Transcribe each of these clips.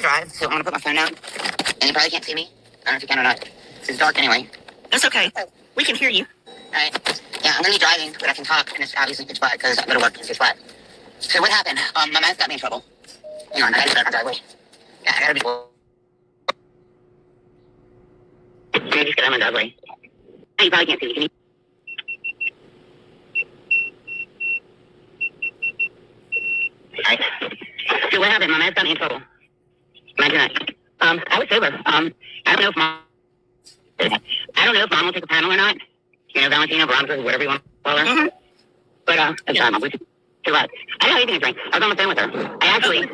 drive, so I'm going to put my phone down. And you probably can't see me. I don't know if you can or not. It's dark anyway. That's okay. We can hear you. Alright. Yeah, I'm going to be driving, but I can talk, and it's obviously pitch black because I go to work and it's pitch black. So what happened? My man's got me in trouble. Hang on, I got to start my driveway. Yeah, I got to be... Let me just get out my driveway. You probably can't see me. Can you? Alright. So what happened? My man's got me in trouble. Imagine that. I was sober. I don't know if mom will take a panel or not. You know, Valentina, Veronica, whatever you want to call her. Mm-hmm. But, I'm sorry, mom. Too loud. I didn't have anything to drink. I was on the phone with her. I actually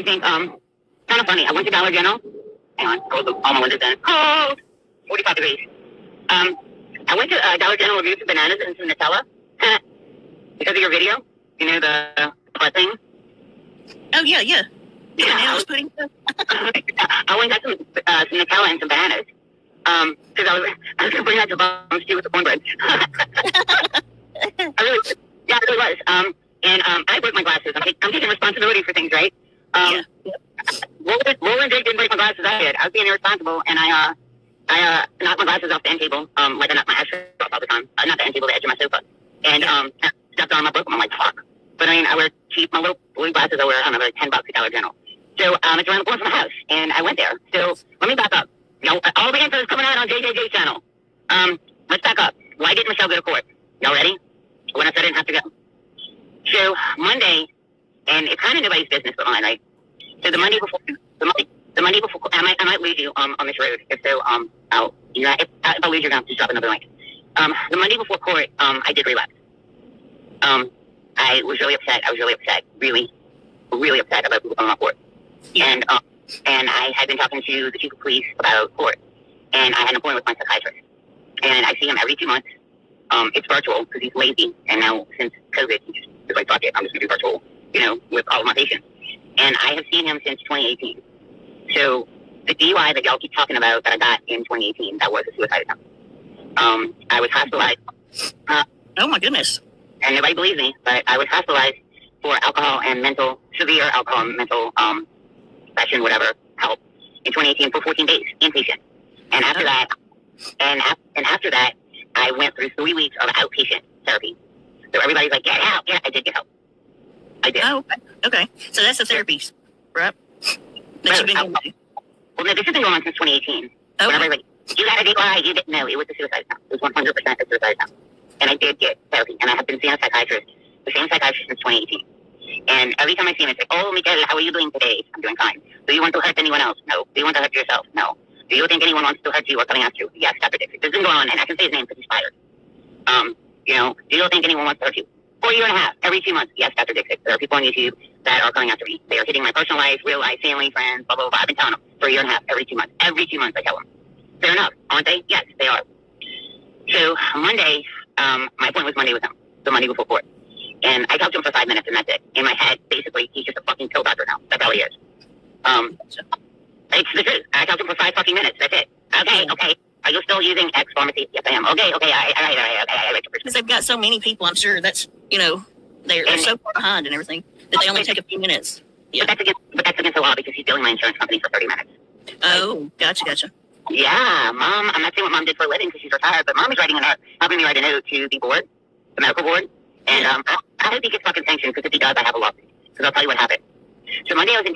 think, kind of funny. I went to Dollar General. Hang on. Close all my windows down. Cold. 45 degrees. I went to Dollar General, reviewed some bananas and some Nutella. Because of your video. You know, the thing. Oh, yeah. Yeah, bananas pudding. I went and got some Nutella and some bananas. Because I was going to bring that to Bob's stew with the cornbread. I really was. And I broke my glasses. I'm taking responsibility for things, right? Roland Jake didn't break my glasses. I did. I was being irresponsible, and I knocked my glasses off the end table, like I knock my ashtray off all the time. Not the end table, the edge of my sofa. And stepped on them, I broke them. I'm like, fuck. But I mean, I wear cheap, my little blue glasses I wear, I don't know, like $10 at Dollar General. So it's around the corner from my house, and I went there. So let me back up. You know, all the answers coming out on JJJ's channel. Let's back up. Why didn't Michelle go to court? Y'all ready? When I said I didn't have to go. So Monday, and it's kind of nobody's business but mine, right? So the Monday before, I might lose you on this road. If so, if I lose you, I'm just drop another link. The Monday before court, I did relapse. I was really upset. Really, really upset about people coming on court. Yeah. And I had been talking to the chief of police about court, and I had an appointment with my psychiatrist. And I see him every 2 months. It's virtual because he's lazy, and now since COVID, he's just like, fuck it, I'm just going to do virtual, you know, with all of my patients. And I have seen him since 2018. So the DUI that y'all keep talking about that I got in 2018, that was a suicide attempt. I was hospitalized. Oh my goodness. And nobody believes me, but I was hospitalized for severe alcohol and mental, depression, whatever, help in 2018 for 14 days, inpatient. And after that, after that, I went through 3 weeks of outpatient therapy. So everybody's like, get out. Yeah, I did get help. I did. Oh, okay. So that's the therapy, right? That you've been going to. Well, no, this has been going on since 2018. Okay. When everybody's like, you got a DUI, no, it was a suicide attempt. It was 100% a suicide attempt. And I did get therapy. And I have been seeing a psychiatrist, the same psychiatrist since 2018. And every time I see him, it's like, oh, Miguel, how are you doing today? I'm doing fine. Do you want to hurt anyone else? No. Do you want to hurt yourself? No. Do you think anyone wants to hurt you or coming after you? Yes, Dr. Dixon. This has been going on, and I can say his name because he's fired. You know, do you think anyone wants to hurt you? For a year and a half, every 2 months. Yes, Dr. Dixon. There are people on YouTube that are coming after me. They are hitting my personal life, real life, family, friends, blah, blah, blah. I've been telling them for a year and a half, every 2 months. Every 2 months I tell them. Fair enough, aren't they? Yes, they are. So Monday, my appointment was Monday with him, the Monday before court. And I talked to him for 5 minutes, and that's it. In my head, basically, he's just a fucking pill doctor now. That's all he is. It's the truth. I talked to him for 5 fucking minutes. That's it. Okay. Are you still using X pharmacy? Yes, I am. Okay. All right. Because they've got so many people, I'm sure that's, you know, they're so far behind and everything that they only take a few minutes. Yeah. But that's against the law because he's billing my insurance company for 30 minutes. Oh, gotcha. Yeah, Mom. I'm not saying what Mom did for a living because she's retired, but Mom is helping me write a note to the board, the medical board. And I hope he gets fucking sanctioned because if he does, I have a lawsuit. Because I'll tell you what happened. So Monday I was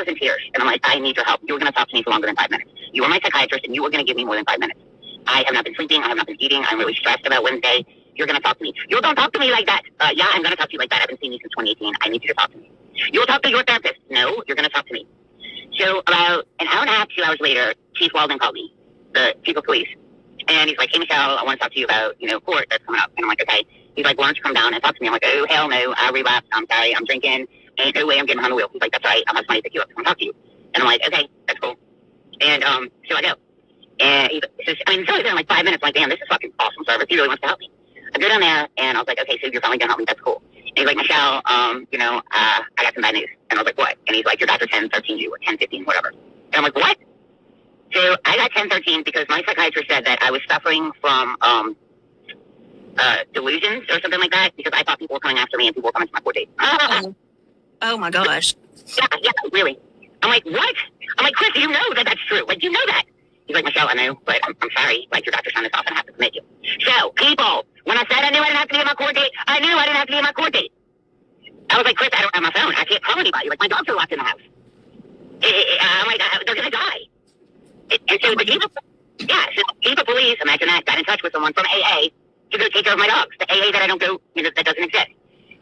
in tears, and I'm like, I need your help. You were going to talk to me for longer than 5 minutes. You were my psychiatrist, and you were going to give me more than 5 minutes. I have not been sleeping. I have not been eating. I'm really stressed about Wednesday. You're going to talk to me. You don't talk to me like that. Yeah, I'm going to talk to you like that. I've been seeing you since 2018. I need you to talk to me. You will talk to your therapist. No, you're going to talk to me. So about an hour and a half, 2 hours later, Chief Walden called me, the chief of police. And he's like, hey, Michelle, I want to talk to you about, court that's coming up. And I'm like, okay. He's like, why don't you come down and talk to me? I'm like, oh, hell no. I relapsed. I'm sorry. I'm drinking. Ain't no way I'm getting on the wheel. He's like, that's right. I'll have somebody pick you up to come talk to you. And I'm like, okay, that's cool. And so I go. And it's only been like 5 minutes. I'm like, damn, this is fucking awesome service. He really wants to help me. I go down there, and I was like, okay, so you're finally going to help me. That's cool. And he's like, Michelle, I got some bad news. And I was like, what? And he's like, your doctor 1013 you, or 1015, whatever. And I'm like, what? So I got 1013 because my psychiatrist said that I was suffering from delusions or something like that because I thought people were coming after me and people were coming to my court date. Oh my gosh. Yeah, really. I'm like, what? I'm like, Chris, you know that that's true. Like, you know that. He's like, Michelle, I know, but I'm sorry. Like, your doctor signed this off and I have to commit you. So, people, when I said I knew I didn't have to be at my court date, I knew I didn't have to be at my court date. I was like, Chris, I don't have my phone. I can't call anybody. Like, my dogs are locked in the house. I'm like, they're going to die. And so the chief of police, imagine that, got in touch with someone from AA to go take care of my dogs. The AA that I don't go, that doesn't exist.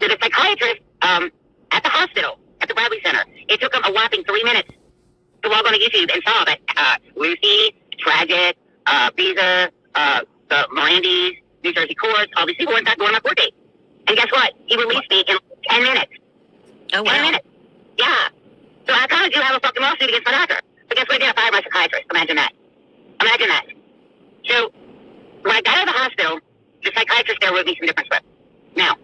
So the psychiatrist at the hospital, at the Bradley Center, it took them a whopping 3 minutes to log on to YouTube and saw that Lucy, Tragic, Visa, the Mirandies, New Jersey courts, all these people were in fact going on my court date. And guess what? He released me in 10 minutes. Oh, wow. 10 minutes. Yeah. So I kind of do have a fucking lawsuit against my doctor. But guess what? I did? I fired my psychiatrist. Imagine that. Imagine that. So when I got out of the hospital, the psychiatrist there wrote me some different scripts. Now,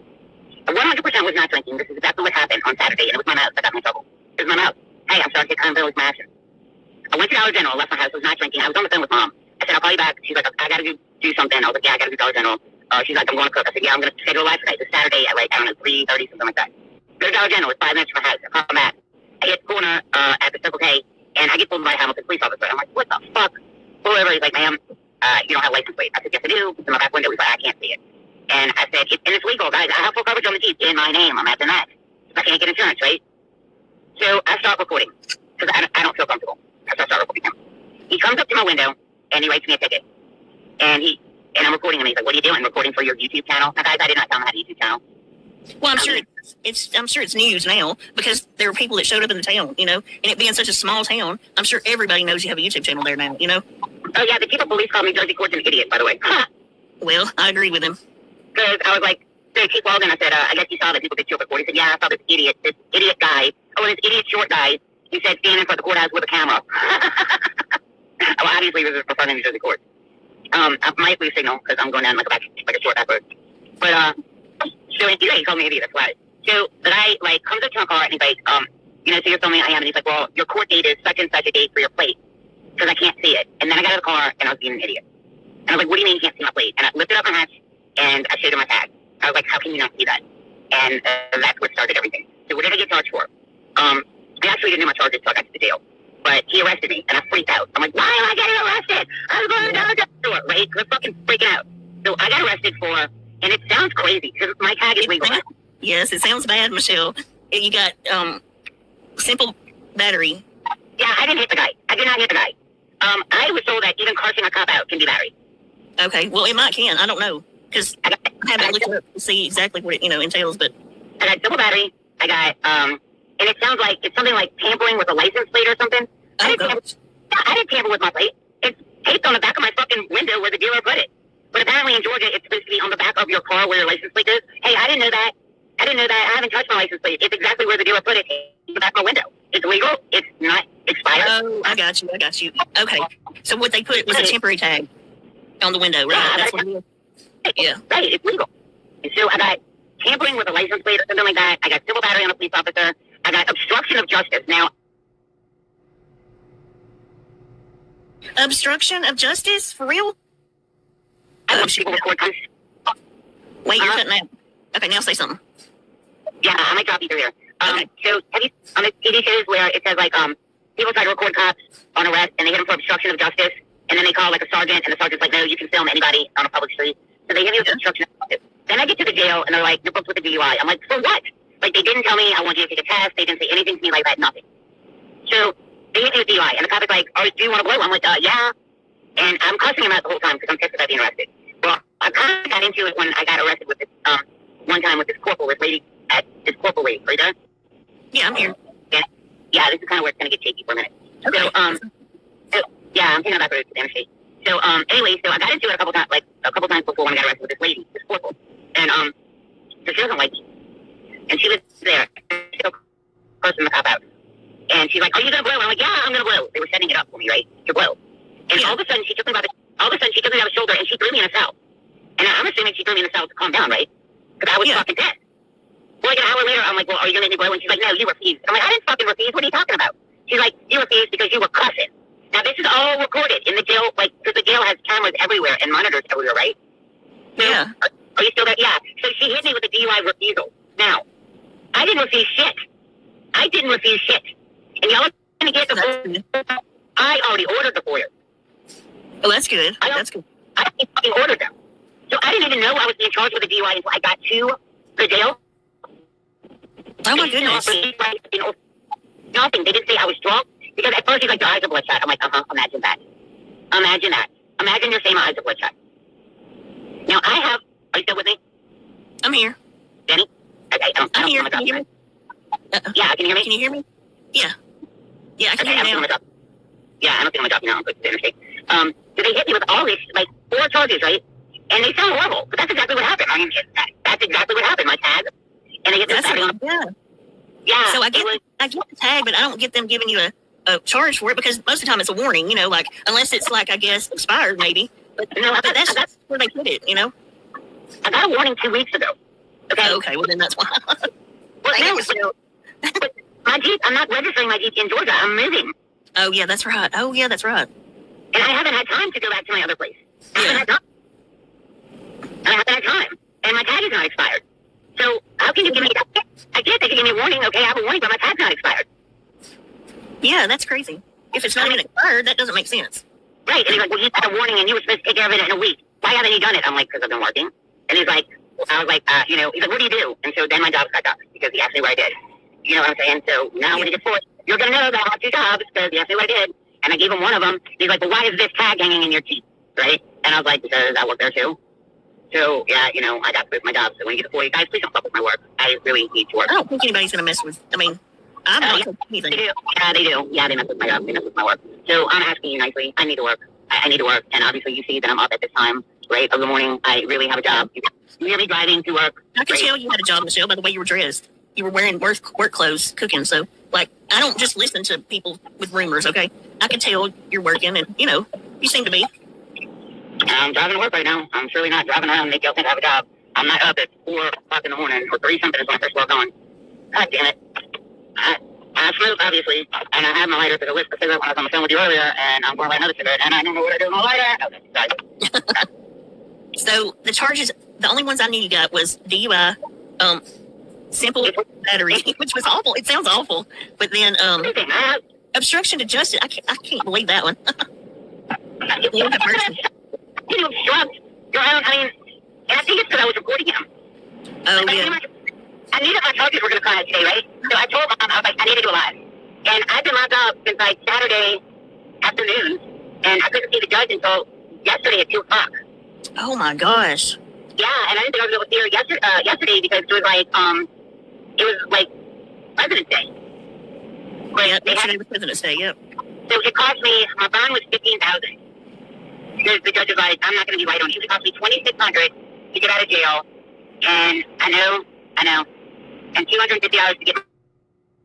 100% was not drinking. This is exactly what happened on Saturday, and it was my mouth that got me in trouble. It was my mouth. Hey, I'm starting to get kind of with my actions. I went to Dollar General, left my house, was not drinking. I was on the phone with Mom. I said, I'll call you back. She's like, I got to do something. I was like, yeah, I got to do Dollar General. She's like, I'm going to cook. I said, yeah, I'm going to schedule a live tonight. This Saturday at like, I don't know, 3:30, something like that. Go to Dollar General. It's 5 minutes from my house. I come back. I hit the corner at the Circle K, and I get pulled by a Hamilton police officer. I'm like, what the fuck? Pull over. He's like, ma'am, you don't have license plate. I said, yes, I do. It's in my back window. He's like, I can't see it. And I said, and it's legal, guys. I have full coverage on the Jeep in my name. I'm after that. I can't get insurance, right? So I start recording because I don't feel comfortable. I start recording him. He comes up to my window and he writes me a ticket. And I'm recording him. He's like, what are you doing? I'm recording for your YouTube channel. Now, guys, I did not tell him I had a YouTube channel. Well, I'm sure it's news now because there were people that showed up in the town, and it being such a small town, I'm sure everybody knows you have a YouTube channel there now, Oh, yeah, the chief of police called me Jersey Court's an idiot, by the way. Well, I agree with him. Because I was like, hey, Chief Walden, I said, I guess you saw that people did you report. He said, yeah, I saw this idiot guy, this idiot short guy, he said, standing in front of the courthouse with a camera. Well, obviously, it was referring to Jersey Court. I might lose signal because I'm going down like a short back road. But, so he called me idiot, that's why. So the guy, comes up to my car and he's like, so you're filming I am. And he's like, well, your court date is such and such a date for your plate because I can't see it. And then I got out of the car and I was being an idiot. And I was like, what do you mean you can't see my plate? And I lifted up my hatch and I showed him my tag. I was like, how can you not see that? And that's what started everything. So what did I get charged for? I actually didn't know my charges until I got to the jail. But he arrested me and I freaked out. I'm like, why am I getting arrested? I was going down the store, right? I was fucking freaking out. So I got arrested for, and it sounds crazy because my tag is legal. Yes, it sounds bad, Michelle. You got simple battery. Yeah, I didn't hit the guy. I did not hit the guy. I was told that even cursing a cop out can be battery. Okay, well, it might can. I don't know because I haven't looked it up to see exactly what it entails. But I got simple battery. I got and it sounds like it's something like tampering with a license plate or something. I didn't tamper with my plate. It's taped on the back of my fucking window where the dealer put it. But apparently in Georgia, it's supposed to be on the back of your car where your license plate is. Hey, I didn't know that. I haven't touched my license plate. It's exactly where the dealer put it, in the back of my window. It's legal. It's not expired. Oh, I got you. Okay. So what they put was a temporary tag on the window, right? Yeah, that's what it is. Yeah. Right, it's legal. And so I got tampering with a license plate or something like that. I got civil battery on a police officer. I got obstruction of justice. Now, obstruction of justice? For real? I want people record times. Wait, you're cutting out. Okay, now say something. Yeah, I might drop you through here. Okay. So have you on the TV shows where it says people try to record cops on arrest and they hit them for obstruction of justice, and then they call like a sergeant, and the sergeant's like, no, you can film anybody on a public street. So they hit me with obstruction of justice. Then I get to the jail and they're like, you're booked with a DUI. I'm like, for what? Like, they didn't tell me I want you to take a test. They didn't say anything to me like that. Nothing. So they hit me with DUI, and the cop is like, oh, do you want to blow? I'm like, yeah. And I'm cussing him out the whole time because I'm pissed about being arrested. Well, I kind of got into it when I got arrested with this one time with this corporal, this lady at this corporal lady. Are you there? Yeah, I'm here. Yeah, this is kind of where it's going to get shaky for a minute. Okay. So, yeah, I'm thinking about the interstate. So, anyway, so I got into it a couple times before when I got arrested with this lady, this corporal. And, so she doesn't like me. And she was there, cursing the cop out. And she's like, are you going to blow? I'm like, yeah, I'm going to blow. They were setting it up for me, right? To blow. And all of a sudden, she took me by the shoulder and she threw me in a cell. And I'm assuming she threw me in the cell to calm down, right? Because I was fucking dead. Well, like an hour later, I'm like, well, are you going to make me blow? And she's like, no, you refused. I'm like, I didn't fucking refuse. What are you talking about? She's like, you refused because you were cussing. Now, this is all recorded in the jail, because the jail has cameras everywhere and monitors everywhere, right? So, yeah. Are you still there? Yeah. So she hit me with a DUI refusal. Now, I didn't refuse shit. And y'all are going to get the FOIA. I already ordered the FOIA. Oh, that's good. That's good. I fucking ordered them. So I didn't even know I was being charged with a DUI until I got to the jail. Oh, my goodness. Nothing. They didn't say I was drunk. Because at first he's like, your eyes are bloodshot. I'm like, imagine that. Imagine that. Imagine your same eyes are bloodshot. Now I have, are you still with me? I'm here. Danny? Okay, I'm here. Can you hear me? Yeah, can you hear me? Can you hear me? Yeah. Yeah, I can hear you now. Yeah, I'm on my job now. I'm going to the interstate. So they hit me with all these, like, 4 charges, right? And they sound horrible, but that's exactly what happened. I mean, that's exactly what happened. My tag, and they get this tag on. Yeah. Yeah. So I get the tag, but I don't get them giving you a charge for it because most of the time it's a warning, you know, like, unless it's like, I guess, expired maybe. But no, but that's where they put it, you know? I got a warning 2 weeks ago. Okay, well then that's why. Well, no, but my Jeep, I'm not registering my Jeep in Georgia. I'm moving. Oh, yeah, that's right. And I haven't had time to go back to my other place. I haven't had time. And my tag is not expired. So how can you give me that? I guess they can give me a warning. Okay, I have a warning, but my tag's not expired. Yeah, that's crazy. If it's not even expired, that doesn't make sense. Right. And he's like, well, you had a warning and you were supposed to take care of it in a week. Why haven't you done it? I'm like, because I've been working. And he's like, I was like, he's like, what do you do? And so then my job got done because he asked me what I did. You know what I'm saying? So now when he gets forced, you're going to know that I have 2 jobs because he asked me what I did. And I gave him one of them. He's like, well, why is this tag hanging in your Jeep? Right? And I was like, because I work there too. So, yeah, you know, I got to quit my job. So when you get the 40, guys, please don't fuck with my work. I really need to work. I don't think anybody's going to mess with, I mean, I'm not even anything. They do. Yeah, they do. Yeah, they mess with my job. They mess with my work. So I'm asking you nicely. I need to work. I need to work. And obviously you see that I'm up at this time, right, of the morning. I really have a job. You hear me driving to work. I can tell you had a job, Michelle, by the way you were dressed. You were wearing work clothes, cooking. So, like, I don't just listen to people with rumors, okay? I can tell you're working, and, you know, you seem to be. I'm driving to work right now. I'm surely not driving around and make y'all think I have a job. I'm not up at 4 o'clock in the morning or 3 something is when I first walk on. God damn it. I smoke, obviously, and I have my lighter for the list to cigarette when I was on the phone with you earlier, and I'm going to light another cigarette, and I don't know what I do with my lighter. Okay, sorry. So the charges, the only ones I knew you got was DUI, simple battery, which was awful. It sounds awful, but then obstruction to justice. I can't believe that one. You obstruct your own. I mean, and I think it's because I was reporting him. Oh yeah. I knew that my charges were going to come out today, right? So I told Mom, I was like, I need to go live. And I've been locked up since like Saturday afternoon, and I couldn't see the judge until yesterday at 2 o'clock. Oh my gosh. Yeah, and I didn't think I was able to see her yesterday because it was like President's Day. But yeah, yesterday was President's Day. Yep. So it cost me. My bond was $15,000. Because the judge was like, I'm not going to be right on you. It cost me $2,600 to get out of jail, and I know, and $250 to get my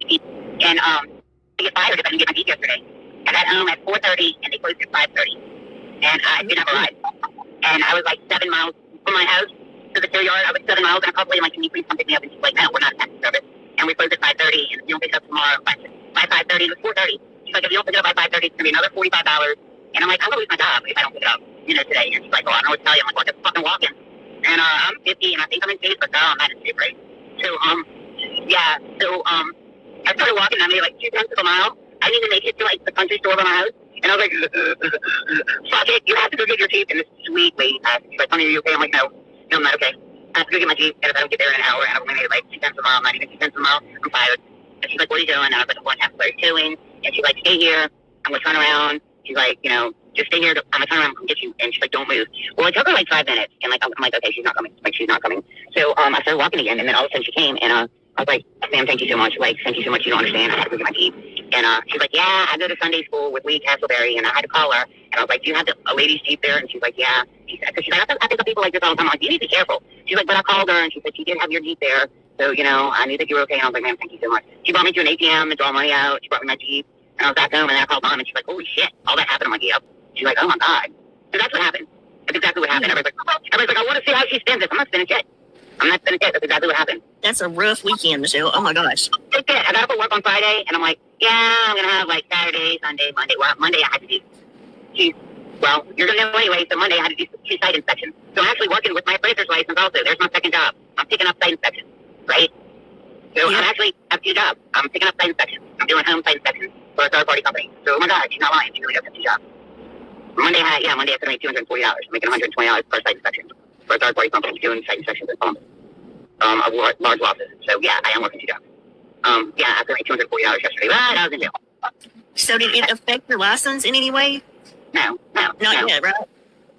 Jeep, and to get fired if I didn't get my Jeep yesterday. I got home at 4:30, and they closed at 5:30, and I didn't have a ride. And I was like 7 miles from my house to the tow yard. I was 7 miles, and I called the lady, like, can you please come pick me up? And she's like, no, we're not a taxi service. And we closed at 5:30, and if you don't pick up tomorrow by 5:30, it was 4:30. She's like, if you don't pick it up by 5:30, it's going to be another $45. And I'm like, I'm going to lose my job if I don't pick it up, today. And she's like, oh, I don't know what to tell you. I'm like, well, just fucking walking. And I'm 50, and I think I'm in shape, but no, I'm not in shape, right? So, I started walking, and I made like 2/10 of a mile. I didn't even make it to like the country store by my house. And I was like, fuck it, you have to go get your Jeep. And this sweet lady passed. She's like, honey, are you okay? I'm like, no, I'm not okay. I have to go get my Jeep, and if I don't get there in an hour, and I've only made like 2/10 of a mile, not even 2/10 of a mile, I'm tired. And she's like, what are you doing? And I was like, I'm going halfway towing. And she's like, stay here. I'm going to turn around. She's like, just stay here. I'm going to turn around and get you. And she's like, don't move. Well, it took her like 5 minutes. And like, I'm like, okay, she's not coming. Like, she's not coming. So I started walking again. And then all of a sudden she came. And I was like, ma'am, thank you so much. Like, thank you so much. You don't understand. I have to go get my Jeep. And she's like, yeah, I go to Sunday school with Lee Castleberry. And I had to call her. And I was like, do you have a lady's Jeep there? And she's like, yeah. She's like, I think of people like this all the time. I'm like, you need to be careful. She's like, but I called her. And she said, she did have your Jeep there. So, I knew that you were okay. And I was like, ma'am, thank you so much. She brought me to an ATM to draw money out. She brought me my Jeep. And I was back home, and then I called Mom, and she's like, holy shit, all that happened. I'm like, yep. She's like, oh my God. So that's what happened. That's exactly what happened. Everybody's like, I want to see how she spends it. I'm not spending shit. I'm not spending shit. That's exactly what happened. That's a rough weekend, Michelle. Oh my gosh. It's good. I got up at work on Friday, and I'm like, yeah, I'm going to have like Saturday, Sunday, Monday. Well, Monday I had to do you're going to know anyway, so Monday I had to do 2 site inspections. So I'm actually working with my appraiser's license also. There's my second job. I'm picking up site inspections, right? So I actually have 2 jobs. I'm picking up site inspections. I'm doing home site inspections. for a third-party company. So, oh my God, she's not lying. She really does have two jobs. Monday I have to make $240. I'm making $120 per site inspection for a third-party company doing site inspections at Columbus. Of large losses. So, yeah, I am working two jobs. Yeah, I have to make $240 yesterday. Right, I was in jail. So did it affect your license in any way? No. Not yet, right?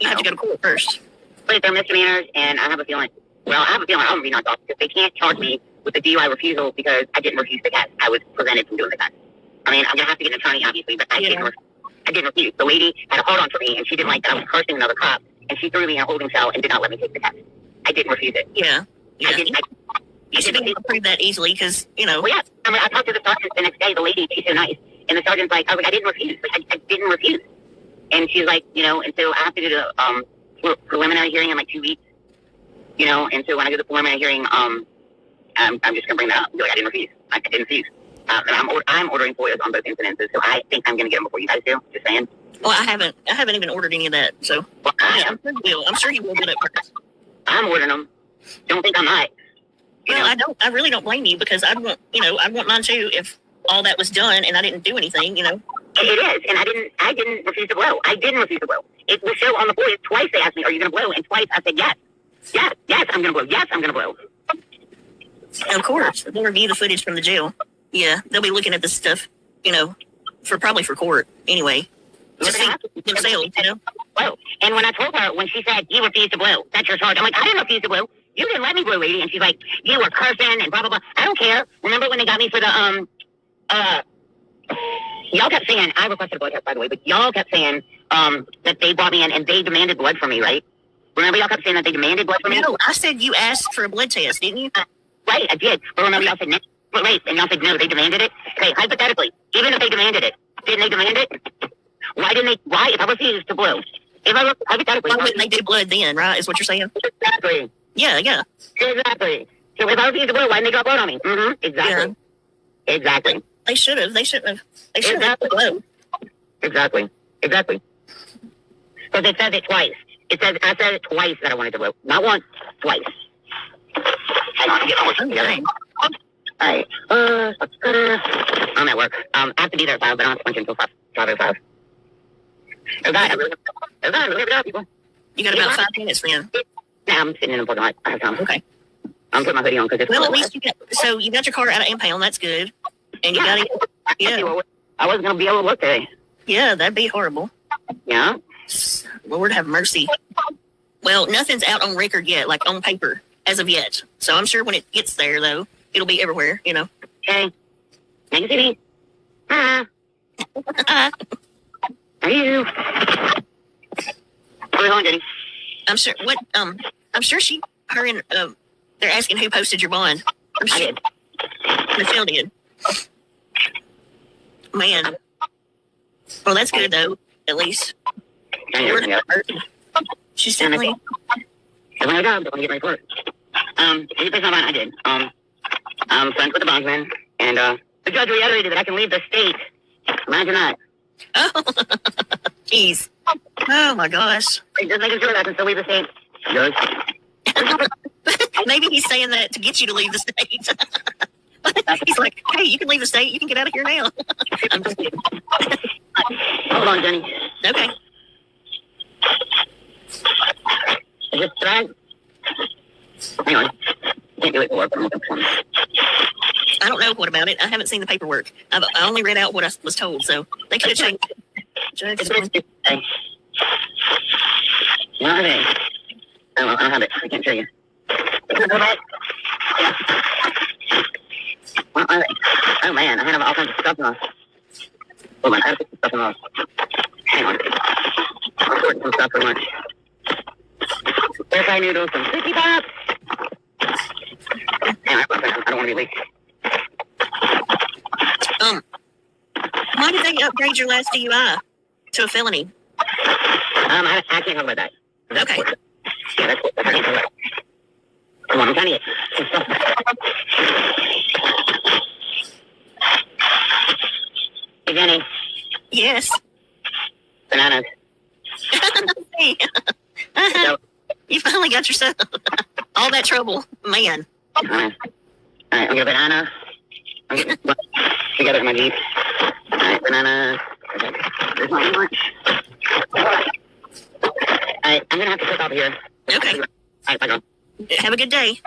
You have to go to court first. But they're misdemeanors, and I have a feeling I'm going to be knocked off because they can't charge me with the DUI refusal because I didn't refuse the test. I was prevented from doing the test. I mean, I'm going to have to get an attorney, obviously, but I didn't refuse. The lady had a hold on for me, and she didn't like that I was cursing another cop, and she threw me in a holding cell and did not let me take the test. I didn't refuse it. Yeah. You should be able to prove that easily because, Well, yeah. I talked to the sergeant the next day, the lady, she's so nice, and the sergeant's like, I was like, I didn't refuse. Like, I didn't refuse. And she's like, and so I have to do the preliminary hearing in like 2 weeks, and so when I do the preliminary hearing, I'm just going to bring that up. Be like, I didn't refuse. I didn't refuse. And I'm ordering FOIAs on both incidences, so I think I'm going to get them before you guys do. Just saying. Well, I haven't even ordered any of that, so yeah, I'm sure you will get it first. I'm ordering them. Don't think I'm not. Well, I really don't blame you because I'd want mine too if all that was done and I didn't do anything, It is, and I didn't refuse to blow. I didn't refuse to blow. It was show on the FOIA. Twice they asked me, are you going to blow? And twice I said yes. Yes, I'm going to blow. Yes, I'm going to blow. Of course. They'll review the footage from the jail. Yeah, they'll be looking at this stuff, probably for court anyway. Just themselves, Blow. And when I told her, when she said, you refused to blow, that's your charge. I'm like, I didn't refuse to blow. You didn't let me blow, lady. And she's like, you were cursing and blah, blah, blah. I don't care. Remember when they got me for the, y'all kept saying, I requested a blood test, by the way, but y'all kept saying, that they brought me in and they demanded blood from me, right? Remember y'all kept saying that they demanded blood from me? No, I said you asked for a blood test, didn't you? Right, I did. But remember y'all said no. But wait, and y'all said no, they demanded it? Okay, hypothetically, even if they demanded it, didn't they demand it? Why, if I refused to blow? Hypothetically. Why wouldn't they do blood then, right, is what you're saying? Exactly. Yeah. Exactly. So if I refused to blow, why didn't they drop blood on me? Mm-hmm, exactly. Yeah. Exactly. They should have. They shouldn't have. They should have blown. Exactly. Because it says it twice. I said it twice that I wanted to blow. Not once, twice. Hang on, get my work together. Alright. I'm at work. I have to be there at 5, but I don't have to punch until 5:05. I really got people. You got about 5 minutes, then. Nah, I'm sitting in the parking lot. I have time. Okay. I'm putting my hoodie on because it's... Well, at least you got your car out of impound. That's good. And you got it. Yeah. I wasn't going to be able to work today. Yeah, that'd be horrible. Yeah? Lord have mercy. Well, nothing's out on record yet, like on paper, as of yet. So I'm sure when it gets there, though, it'll be everywhere, Okay. Thank you, City. Are you? Where are you going, Jenny? I'm sure. I'm sure they're asking who posted your bond. I did. Michelle did. Man. Well, that's good though. At least. She's definitely. Doing her job. Don't want to get ready for it. Any place I did. I'm friends with the bondsman, and the judge reiterated that I can leave the state. Imagine that. Oh, jeez. Oh my gosh. Just making sure that I can still leave the state. Yours. Maybe he's saying that to get you to leave the state. He's like, hey, you can leave the state. You can get out of here now. I'm just kidding. Hold on, Jenny. Okay. Is it drag? Hang on. Can't do it for work. I'm looking for them. I don't know what about it. I haven't seen the paperwork. I only read out what I was told, so they could have changed it. It's Where are they? Oh, I don't have it. I can't show you. Yeah. Where are they? Oh, man. I have all kinds of stuff on. Hold on. I have to put stuff on. Hang on. I'm sorting some stuff for lunch. Fry noodles, some cookie pops. Hang on. I don't want to be late. Why did they upgrade your last DUI to a felony? I can't talk about that. Okay. Yeah, that's what I can't talk about. Come on, I'm trying to get some stuff. Hey, Jenny. Yes. Bananas. Hey. You finally got yourself all that trouble, man. All right, I'll get a banana. I'll get together in my Jeep. Alright, banana. Okay. There's my lunch. Alright, I'm gonna have to click off here. Okay. Alright, bye, girl. Have a good day.